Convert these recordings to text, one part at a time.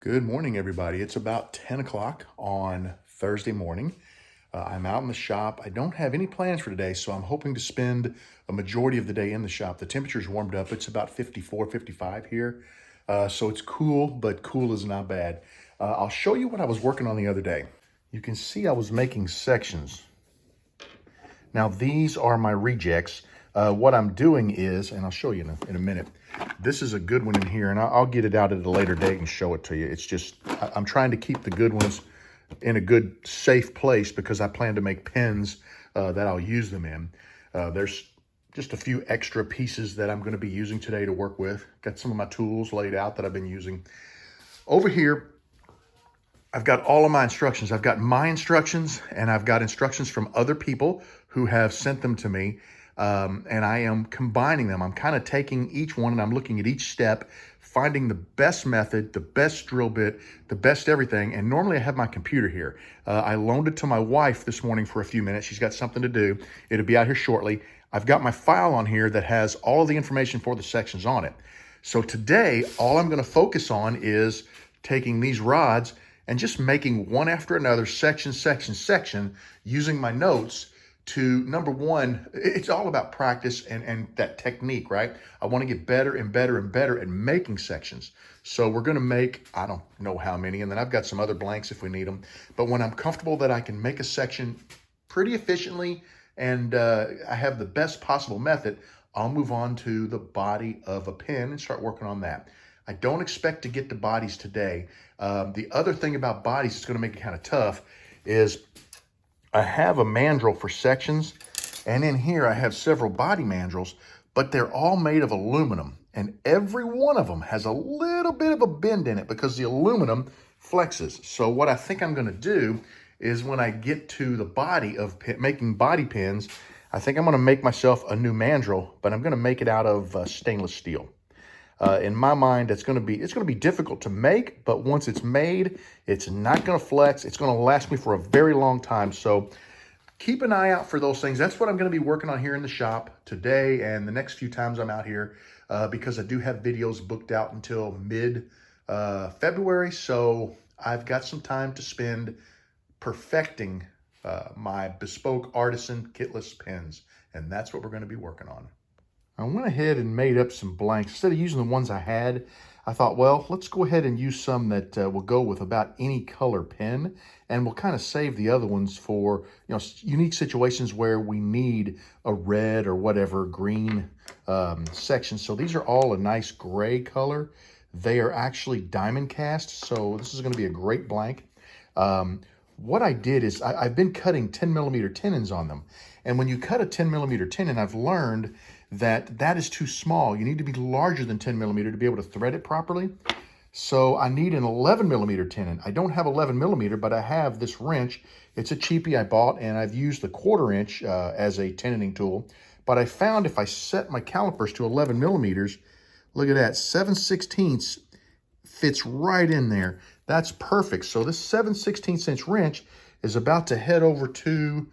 Good morning, everybody. It's about 10 o'clock on Thursday morning. I'm out in the shop. I don't have any plans for today, so I'm hoping to spend a majority of the day in the shop. The temperature's warmed up. It's about 54, 55 here. So it's cool, but cool is not bad. I'll show you what I was working on the other day. You can see I was making sections. Now, these are my rejects. What I'm doing is, and I'll show you in a minute, this is a good one in here, and I'll get it out at a later date and show it to you. It's just, I'm trying to keep the good ones in a good, safe place because I plan to make pens that I'll use them in. There's just a few extra pieces that I'm going to be using today to work with. Got some of my tools laid out that I've been using. Over here, I've got all of my instructions. I've got my instructions and I've got instructions from other people who have sent them to me. And I am combining them. I'm kind of taking each one and I'm looking at each step, finding the best method, the best drill bit, the best everything. And normally I have my computer here. I loaned it to my wife this morning for a few minutes. She's got something to do. It'll be out here shortly. I've got my file on here that has all of the information for the sections on it. So today, all I'm going to focus on is taking these rods and just making one after another, section, using my notes to, number one, it's all about practice and that technique, right? I want to get better and better and better at making sections. So we're going to make, I don't know how many, and then I've got some other blanks if we need them. But when I'm comfortable that I can make a section pretty efficiently and I have the best possible method, I'll move on to the body of a pen and start working on that. I don't expect to get to bodies today. The other thing about bodies that's going to make it kind of tough is I have a mandrel for sections, and in here I have several body mandrels, but they're all made of aluminum, and every one of them has a little bit of a bend in it because the aluminum flexes. So what I think I'm going to do is when I get to the body of making body pins, I think I'm going to make myself a new mandrel, but I'm going to make it out of stainless steel. In my mind, it's going to be difficult to make, but once it's made, it's not going to flex. It's going to last me for a very long time. So keep an eye out for those things. That's what I'm going to be working on here in the shop today and the next few times I'm out here because I do have videos booked out until mid-February. So I've got some time to spend perfecting my bespoke artisan kitless pens, and that's what we're going to be working on. I went ahead and made up some blanks. Instead of using the ones I had, I thought, well, let's go ahead and use some that will go with about any color pen, and we'll kind of save the other ones for unique situations where we need a red or whatever green section. So these are all a nice gray color. They are actually diamond cast, so this is going to be a great blank. What I did is I've been cutting 10 millimeter tenons on them. And when you cut a 10 millimeter tenon, I've learned that that is too small. You need to be larger than 10 millimeter to be able to thread it properly. So I need an 11 millimeter tenon. I don't have 11 millimeter, but I have this wrench. It's a cheapie I bought, and I've used the 1/4 inch as a tenoning tool. But I found if I set my calipers to 11 millimeters, look at that, 7/16 fits right in there. That's perfect. So this 7/16 inch wrench is about to head over to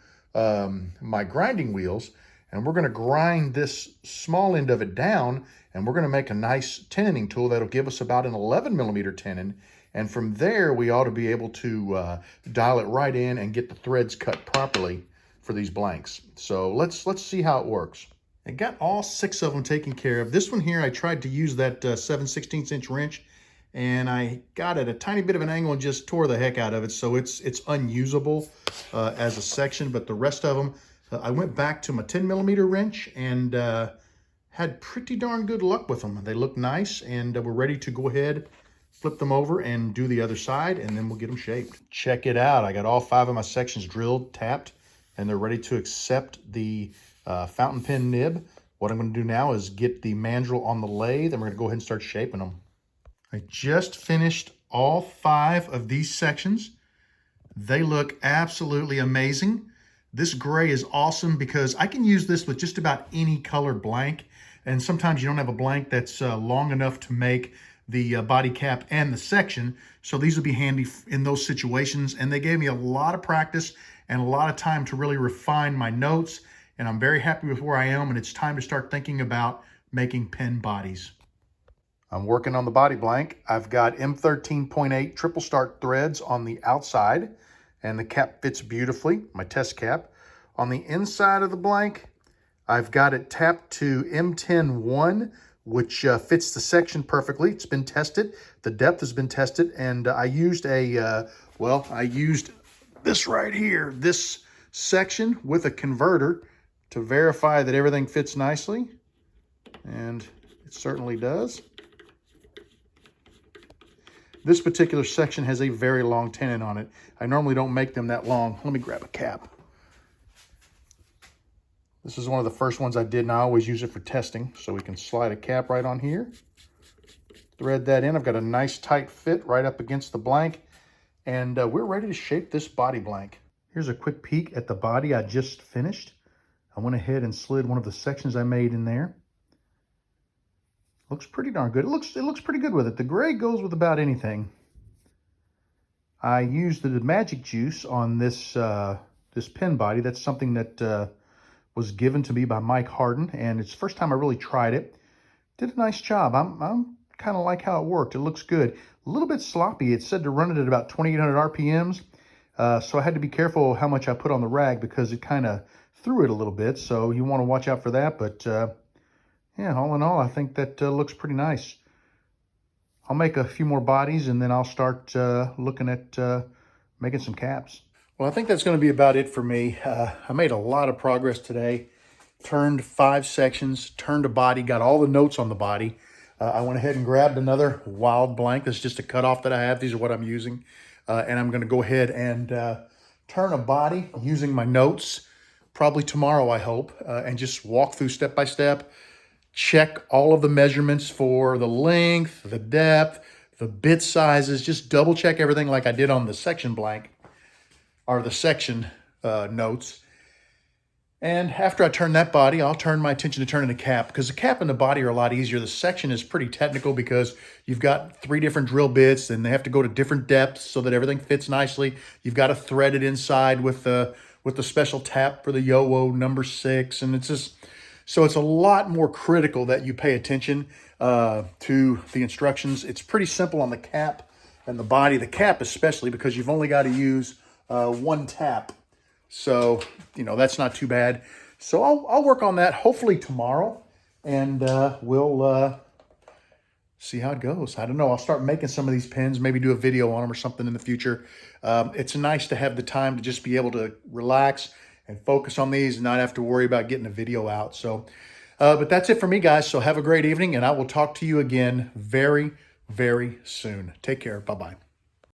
my grinding wheels, and we're going to grind this small end of it down, and we're going to make a nice tenoning tool that'll give us about an 11 millimeter tenon. And from there, we ought to be able to dial it right in and get the threads cut properly for these blanks. So let's see how it works. I got all 6 of them taken care of. This one here, I tried to use that 7/16 inch wrench, and I got it a tiny bit of an angle and just tore the heck out of it. So it's unusable as a section, but the rest of them, I went back to my 10 millimeter wrench and had pretty darn good luck with them. They look nice, and we're ready to go ahead, flip them over and do the other side, and then we'll get them shaped. Check it out. I got all 5 of my sections drilled, tapped, and they're ready to accept the fountain pen nib. What I'm going to do now is get the mandrel on the lathe, and we're going to go ahead and start shaping them. I just finished all 5 of these sections. They look absolutely amazing. This gray is awesome because I can use this with just about any color blank. And sometimes you don't have a blank that's long enough to make the body cap and the section. So these will be handy in those situations. And they gave me a lot of practice and a lot of time to really refine my notes. And I'm very happy with where I am. And it's time to start thinking about making pen bodies. I'm working on the body blank. I've got M13.8 triple start threads on the outside, and the cap fits beautifully, my test cap. On the inside of the blank, I've got it tapped to M10.1, which fits the section perfectly. It's been tested. The depth has been tested, and I used I used this right here, this section with a converter to verify that everything fits nicely, and it certainly does. This particular section has a very long tenon on it. I normally don't make them that long. Let me grab a cap. This is one of the first ones I did, and I always use it for testing. So we can slide a cap right on here, thread that in. I've got a nice tight fit right up against the blank, and we're ready to shape this body blank. Here's a quick peek at the body I just finished. I went ahead and slid one of the sections I made in there. Looks pretty darn good. It looks pretty good with it. The gray goes with about anything. I used the magic juice on this this pin body. That's something that was given to me by Mike Harden, and it's the first time I really tried it. Did a nice job. I'm kind of like how it worked. It looks good. A little bit sloppy. It said to run it at about 2,800 RPMs, so I had to be careful how much I put on the rag because it kind of threw it a little bit. So you want to watch out for that. But yeah, all in all, I think that looks pretty nice. I'll make a few more bodies, and then I'll start looking at making some caps. Well, I think that's going to be about it for me. I made a lot of progress today. Turned 5 sections, turned a body, got all the notes on the body. I went ahead and grabbed another wild blank. That's just a cutoff that I have. These are what I'm using. And I'm going to go ahead and turn a body using my notes, probably tomorrow, I hope, and just walk through step by step. Check all of the measurements for the length, the depth, the bit sizes. Just double check everything like I did on the section blank, or the section notes. And after I turn that body, I'll turn my attention to turning the cap, because the cap and the body are a lot easier. The section is pretty technical because you've got 3 different drill bits, and they have to go to different depths so that everything fits nicely. You've got to thread it inside with the special tap for the Yowo number 6, and it's just, so it's a lot more critical that you pay attention to the instructions. It's pretty simple on the cap and the body. The cap especially, because you've only got to use 1 tap. So, you know, that's not too bad. So I'll work on that hopefully tomorrow, and we'll see how it goes. I don't know. I'll start making some of these pins, maybe do a video on them or something in the future. It's nice to have the time to just be able to relax and focus on these and not have to worry about getting a video out. So, but that's it for me, guys. So have a great evening, and I will talk to you again very, very soon. Take care. Bye-bye.